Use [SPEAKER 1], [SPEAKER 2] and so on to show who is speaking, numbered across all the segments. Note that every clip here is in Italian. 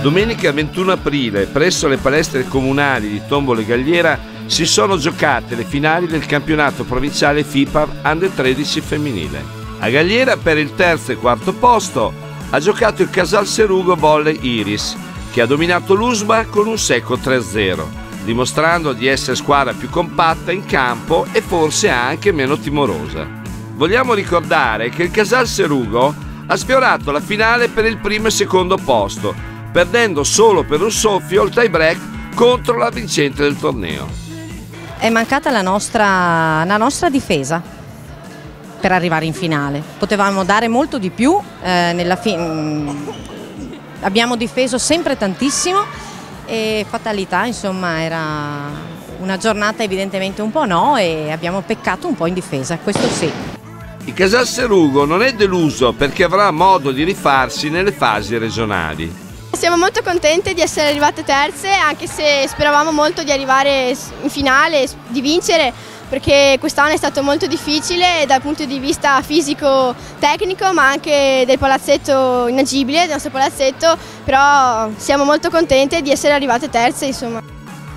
[SPEAKER 1] Domenica 21 aprile, presso le palestre comunali di Tombolo e Galliera, si sono giocate le finali del campionato provinciale FIPA Under 13 femminile. A Galliera, per il terzo e quarto posto, ha giocato il Casalserugo Volley Iris, che ha dominato l'USMA con un secco 3-0, dimostrando di essere squadra più compatta in campo e forse anche meno timorosa. Vogliamo ricordare che il Casalserugo ha sfiorato la finale per il primo e secondo posto, perdendo solo per un soffio il tie break contro la vincente del torneo.
[SPEAKER 2] È mancata la nostra difesa per arrivare in finale. Potevamo dare molto di più, abbiamo difeso sempre tantissimo e fatalità, insomma, era una giornata evidentemente un po' no, e abbiamo peccato un po' in difesa, questo sì.
[SPEAKER 1] Il Casalserugo non è deluso perché avrà modo di rifarsi nelle fasi regionali.
[SPEAKER 3] Siamo molto contenti di essere arrivate terze, anche se speravamo molto di arrivare in finale, di vincere, perché quest'anno è stato molto difficile dal punto di vista fisico-tecnico, ma anche del palazzetto inagibile, del nostro palazzetto, però siamo molto contenti di essere arrivate terze, insomma.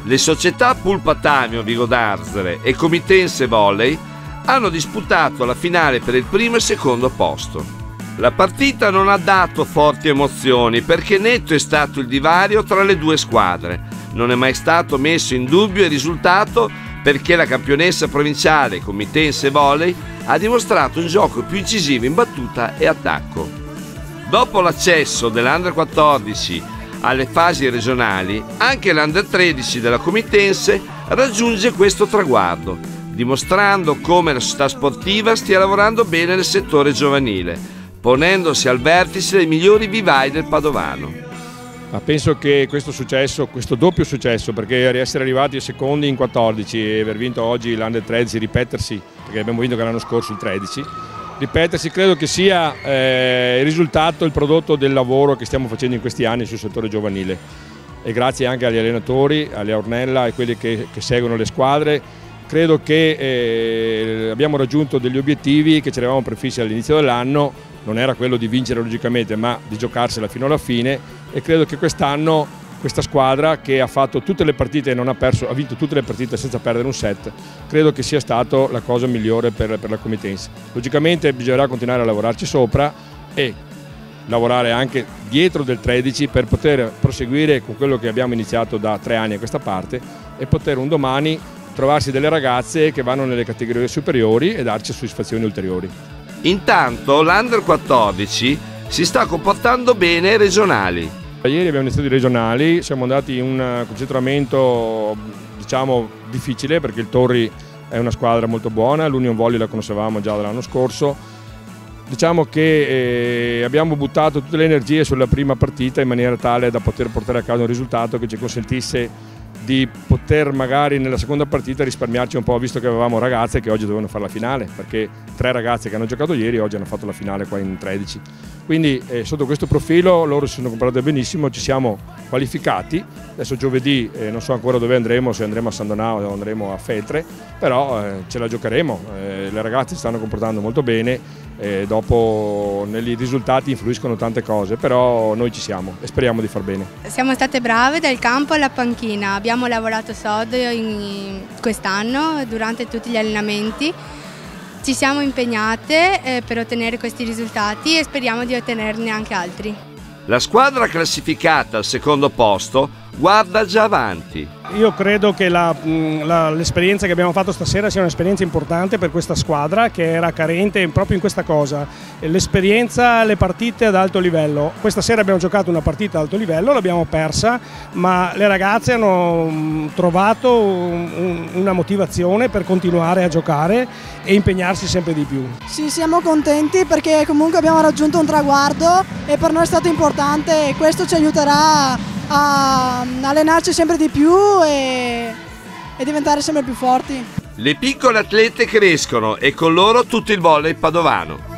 [SPEAKER 1] Le società Pulpatamio Vigo d'Arzere e Comitense Volley hanno disputato la finale per il primo e secondo posto. La partita non ha dato forti emozioni perché netto è stato il divario tra le due squadre. Non è mai stato messo in dubbio il risultato perché la campionessa provinciale Comitense Volley ha dimostrato un gioco più incisivo in battuta e attacco. Dopo l'accesso dell'Under 14 alle fasi regionali, anche l'Under 13 della Comitense raggiunge questo traguardo, dimostrando come la società sportiva stia lavorando bene nel settore giovanile, ponendosi al vertice dei migliori vivai del padovano.
[SPEAKER 4] Ma penso che questo successo, questo doppio successo, perché essere arrivati secondi in 14 e aver vinto oggi l'Under 13, ripetersi, perché abbiamo vinto anche l'anno scorso il 13, ripetersi credo che sia il risultato, il prodotto del lavoro che stiamo facendo in questi anni sul settore giovanile. E grazie anche agli allenatori, alle Ornella e quelli che seguono le squadre. Credo che abbiamo raggiunto degli obiettivi che ci eravamo prefissi all'inizio dell'anno, non era quello di vincere logicamente, ma di giocarsela fino alla fine, e credo che quest'anno questa squadra, che ha fatto tutte le partite e non ha perso, ha vinto tutte le partite senza perdere un set, credo che sia stato la cosa migliore per la Comitense. Logicamente bisognerà continuare a lavorarci sopra e lavorare anche dietro del 13 per poter proseguire con quello che abbiamo iniziato da 3 anni a questa parte e poter un domani trovarsi delle ragazze che vanno nelle categorie superiori e darci soddisfazioni ulteriori.
[SPEAKER 1] Intanto l'Under 14 si sta comportando bene ai regionali.
[SPEAKER 4] Ieri abbiamo iniziato i regionali, siamo andati in un concentramento diciamo difficile perché il Torri è una squadra molto buona, l'Union Volley la conoscevamo già dall'anno scorso. Diciamo che abbiamo buttato tutte le energie sulla prima partita in maniera tale da poter portare a casa un risultato che ci consentisse di poter magari nella seconda partita risparmiarci un po', visto che avevamo ragazze che oggi dovevano fare la finale, perché 3 ragazze che hanno giocato ieri oggi hanno fatto la finale qua in 13. Quindi sotto questo profilo loro si sono comportate benissimo, ci siamo qualificati. Adesso giovedì non so ancora dove andremo, se andremo a San Donao o andremo a Feltre, però ce la giocheremo. Le ragazze si stanno comportando molto bene. Dopo nei risultati influiscono tante cose, però noi ci siamo e speriamo di far bene.
[SPEAKER 5] Siamo state brave dal campo alla panchina, abbiamo lavorato sodo quest'anno durante tutti gli allenamenti, ci siamo impegnate per ottenere questi risultati e speriamo di ottenerne anche altri.
[SPEAKER 1] La squadra classificata al secondo posto guarda già avanti.
[SPEAKER 6] Io credo che l'esperienza che abbiamo fatto stasera sia un'esperienza importante per questa squadra che era carente proprio in questa cosa, l'esperienza, le partite ad alto livello. Questa sera abbiamo giocato una partita ad alto livello, l'abbiamo persa, ma le ragazze hanno trovato una motivazione per continuare a giocare e impegnarsi sempre di più.
[SPEAKER 7] Sì, siamo contenti perché comunque abbiamo raggiunto un traguardo e per noi è stato importante e questo ci aiuterà a allenarci sempre di più e diventare sempre più forti.
[SPEAKER 1] Le piccole atlete crescono e con loro tutto il volley padovano.